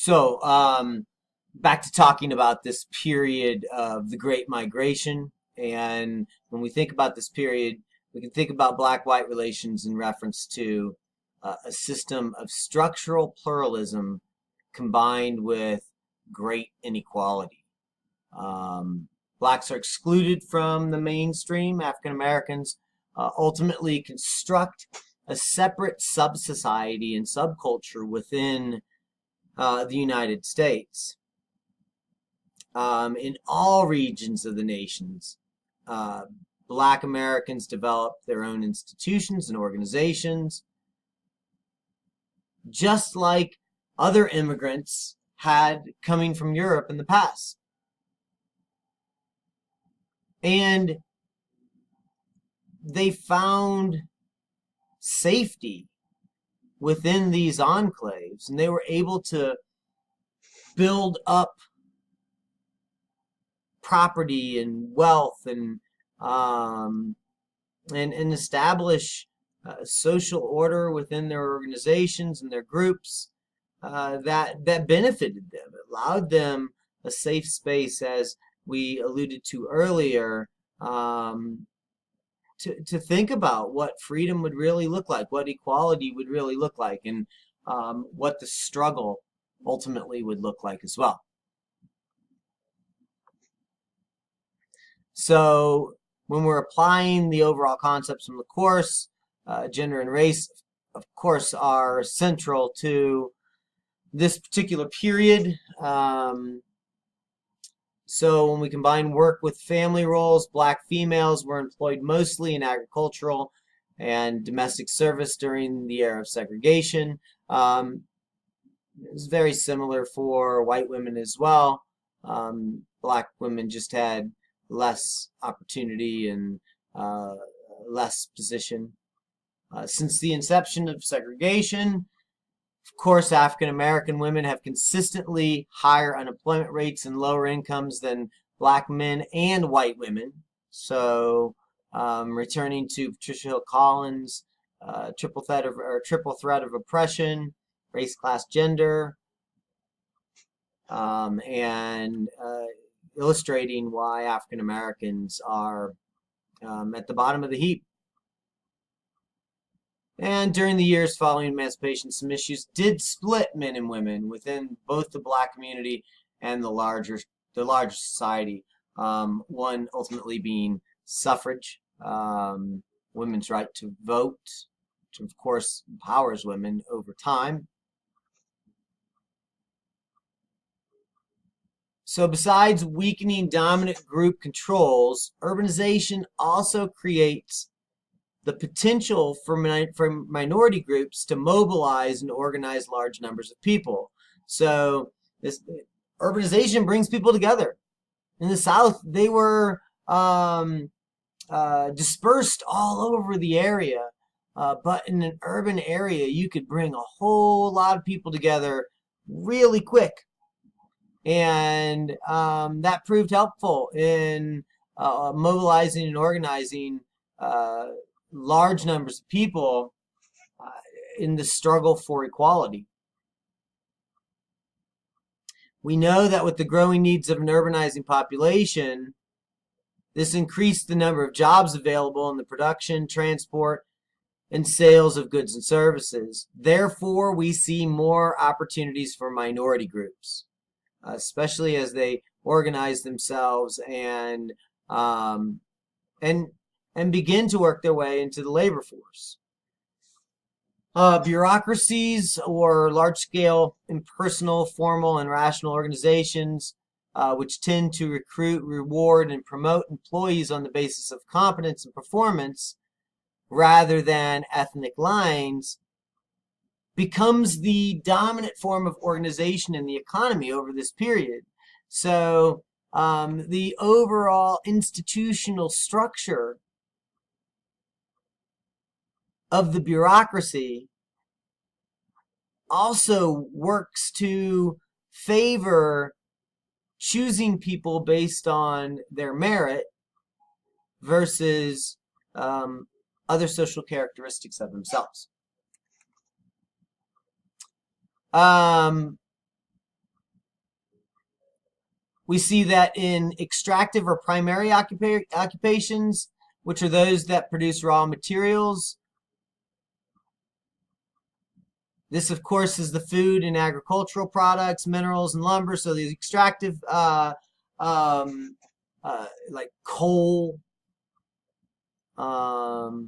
Back to talking about this period of the Great Migration. And when we think about this period, we can think about black-white relations in reference to a system of structural pluralism combined with great inequality. Blacks are excluded from the mainstream. African Americans ultimately construct a separate sub-society and subculture within the United States. In all regions of the nations, Black Americans developed their own institutions and organizations, just like other immigrants had coming from Europe in the past. And they found safety within these enclaves, and they were able to build up property and wealth and establish social order within their organizations and their groups that benefited them. It allowed them a safe space, as we alluded to earlier, to think about what freedom would really look like, what equality would really look like, and what the struggle ultimately would look like as well. So when we're applying the overall concepts from the course, gender and race, of course, are central to this particular period. So when we combine work with family roles, Black females were employed mostly in agricultural and domestic service during the era of segregation. It was very similar for white women as well. Black women just had less opportunity and less position. Since the inception of segregation, of course, African American women have consistently higher unemployment rates and lower incomes than Black men and white women. So, returning to Patricia Hill Collins' triple threat of oppression, race, class, gender, and illustrating why African Americans are at the bottom of the heap. And during the years following emancipation, some issues did split men and women within both the Black community and the larger society. One ultimately being suffrage, women's right to vote, which of course empowers women over time. So besides weakening dominant group controls, urbanization also creates the potential for minority groups to mobilize and organize large numbers of people. So this urbanization brings people together. In the South, they were dispersed all over the area, but in an urban area, you could bring a whole lot of people together really quick. And that proved helpful in mobilizing and organizing large numbers of people in the struggle for equality. We know that with the growing needs of an urbanizing population, this increased the number of jobs available in the production, transport, and sales of goods and services. Therefore, we see more opportunities for minority groups, especially as they organize themselves and begin to work their way into the labor force. Bureaucracies or large-scale impersonal, formal, and rational organizations which tend to recruit, reward, and promote employees on the basis of competence and performance rather than ethnic lines becomes the dominant form of organization in the economy over this period. So the overall institutional structure of the bureaucracy also works to favor choosing people based on their merit versus other social characteristics of themselves. We see that in extractive or primary occupations, which are those that produce raw materials. This, of course, is the food and agricultural products, minerals, and lumber. So the extractive, like coal, of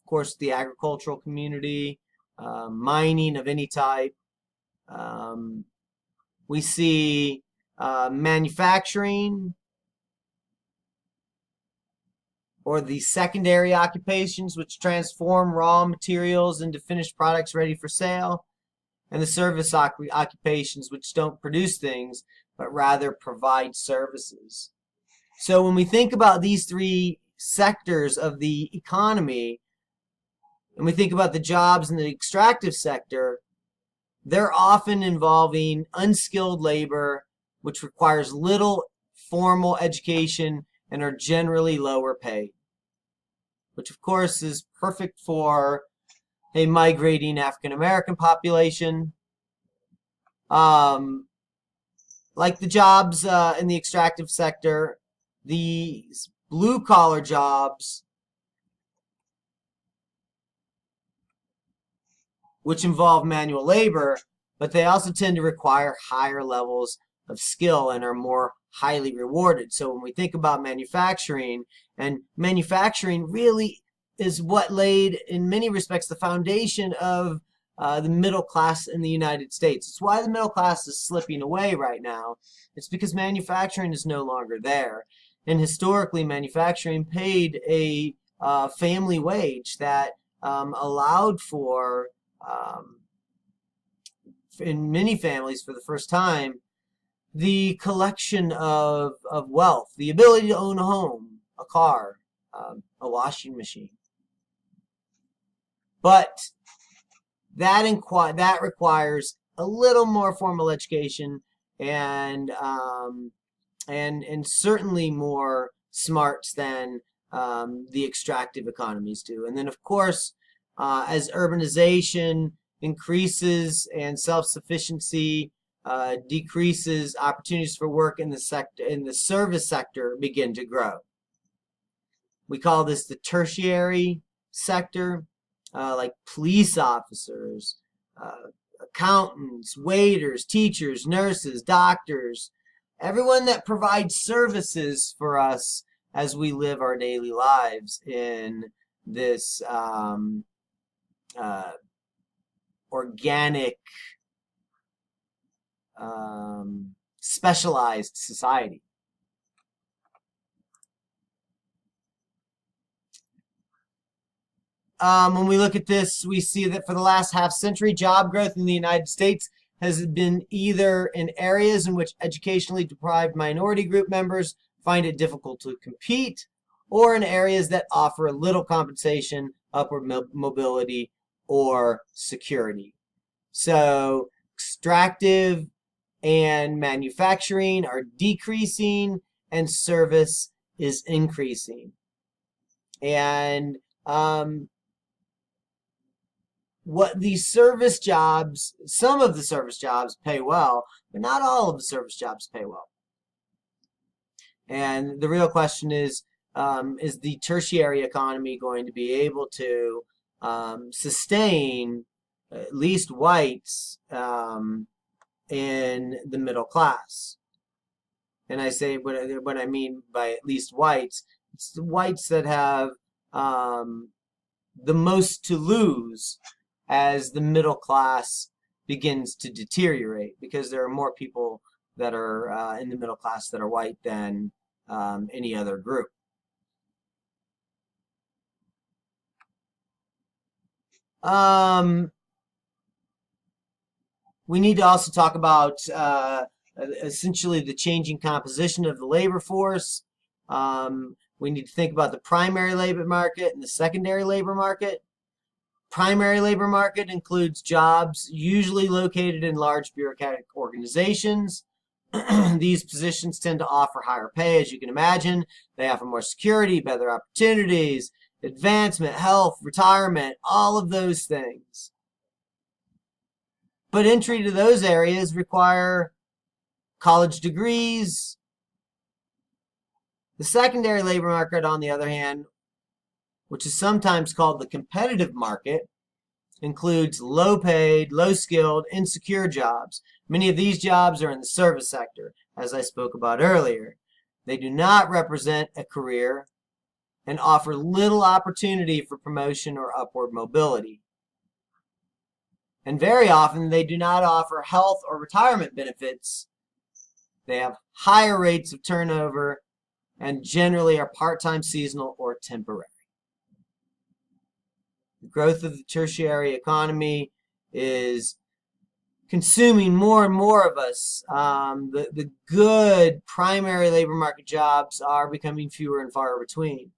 course, the agricultural community, mining of any type. We see manufacturing, or the secondary occupations, which transform raw materials into finished products ready for sale, and the service occupations, which don't produce things, but rather provide services. So when we think about these three sectors of the economy, and we think about the jobs in the extractive sector, they're often involving unskilled labor, which requires little formal education and are generally lower paid, which of course is perfect for a migrating African American population. Like the jobs in the extractive sector, these blue collar jobs, which involve manual labor, but they also tend to require higher levels of skill and are more highly rewarded. So when we think about manufacturing, and manufacturing really is what laid, in many respects, the foundation of the middle class in the United States. It's why the middle class is slipping away right now. It's because manufacturing is no longer there. And historically, manufacturing paid a family wage that allowed for, in many families for the first time, the collection of wealth, the ability to own a home, a car, a washing machine. But that requires a little more formal education and certainly more smarts than the extractive economies do. And then, of course, as urbanization increases and self-sufficiency decreases, opportunities for work in the service sector begin to grow. We call this the tertiary sector, like police officers, accountants, waiters, teachers, nurses, doctors, everyone that provides services for us as we live our daily lives in this organic, specialized society. When we look at this, we see that for the last half century, job growth in the United States has been either in areas in which educationally deprived minority group members find it difficult to compete, or in areas that offer little compensation, upward mobility, or security. So extractive and manufacturing are decreasing, and service is increasing. And what these service jobs, some of the service jobs pay well, but not all of the service jobs pay well. And the real question is the tertiary economy going to be able to sustain at least whites in the middle class? And I say what I mean by at least whites, it's the whites that have the most to lose as the middle class begins to deteriorate, because there are more people that are in the middle class that are white than any other group. We need to also talk about essentially the changing composition of the labor force. We need to think about the primary labor market and the secondary labor market. Primary labor market includes jobs usually located in large bureaucratic organizations. These positions tend to offer higher pay, as you can imagine. They offer more security, better opportunities, advancement, health, retirement, all of those things. But entry to those areas require college degrees. The secondary labor market, on the other hand, which is sometimes called the competitive market, includes low-paid, low-skilled, insecure jobs. Many of these jobs are in the service sector, as I spoke about earlier. They do not represent a career and offer little opportunity for promotion or upward mobility. And very often, they do not offer health or retirement benefits. They have higher rates of turnover and generally are part-time, seasonal, or temporary. The growth of the tertiary economy is consuming more and more of us. The good primary labor market jobs are becoming fewer and far between.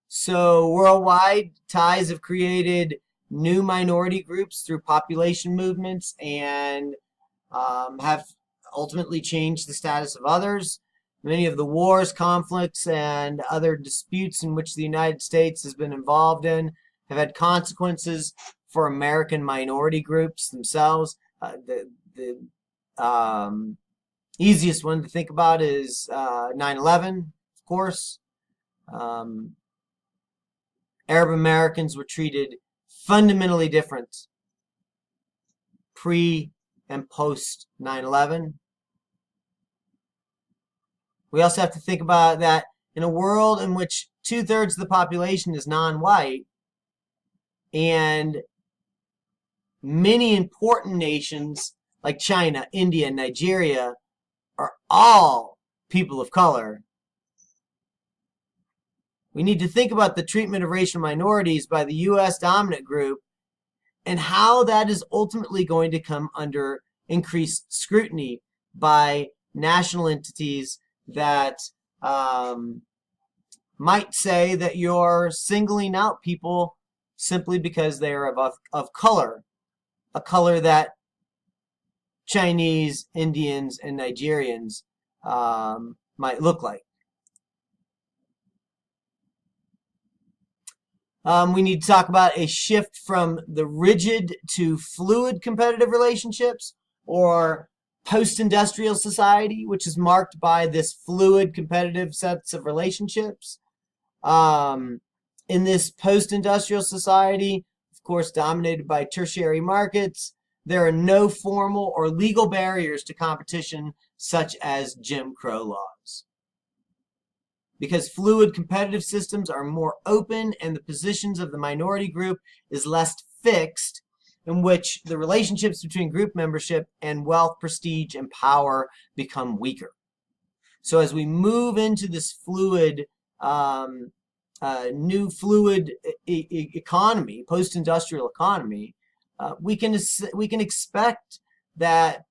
So worldwide, ties have created new minority groups through population movements and have ultimately changed the status of others. Many of the wars, conflicts, and other disputes in which the United States has been involved in have had consequences for American minority groups themselves. The easiest one to think about is 9/11, of course. Arab Americans were treated fundamentally different pre and post 9/11. We also have to think about that in a world in which 2/3 of the population is non-white, and many important nations like China, India, and Nigeria are all people of color. We need to think about the treatment of racial minorities by the U.S. dominant group and how that is ultimately going to come under increased scrutiny by national entities that might say that you're singling out people simply because they are of color, a color that Chinese, Indians, and Nigerians might look like. We need to talk about a shift from the rigid to fluid competitive relationships, or post-industrial society, which is marked by this fluid competitive sets of relationships. In this post-industrial society, of course, dominated by tertiary markets, there are no formal or legal barriers to competition, such as Jim Crow laws. Because fluid competitive systems are more open and the positions of the minority group is less fixed, in which the relationships between group membership and wealth, prestige, and power become weaker. So as we move into this fluid, new fluid economy, post-industrial economy, we can expect that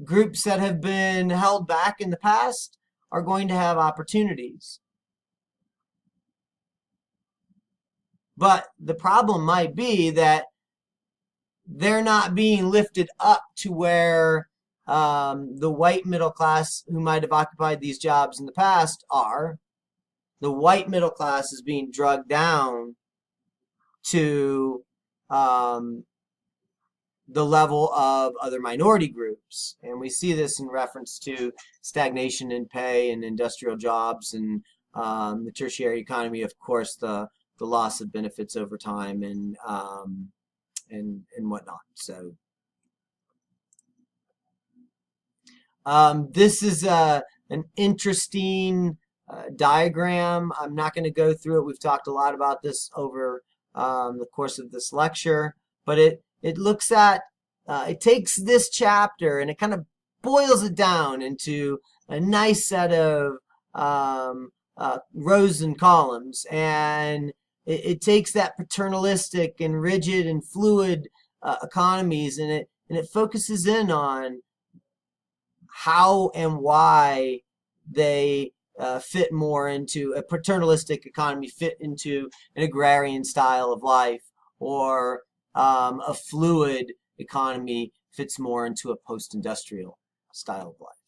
groups that have been held back in the past are going to have opportunities. But the problem might be that they're not being lifted up to where the white middle class who might have occupied these jobs in the past are. The white middle class is being drugged down to the level of other minority groups. And we see this in reference to stagnation in pay and industrial jobs and the tertiary economy, of course, the loss of benefits over time and whatnot. So this is an interesting diagram. I'm not going to go through it. We've talked a lot about this over the course of this lecture, but it looks at, it takes this chapter and it kind of boils it down into a nice set of rows and columns, and it takes that paternalistic and rigid and fluid economies, and it focuses in on how and why they fit more into a paternalistic economy, fit into an agrarian style of life, or a fluid economy fits more into a post-industrial style of life.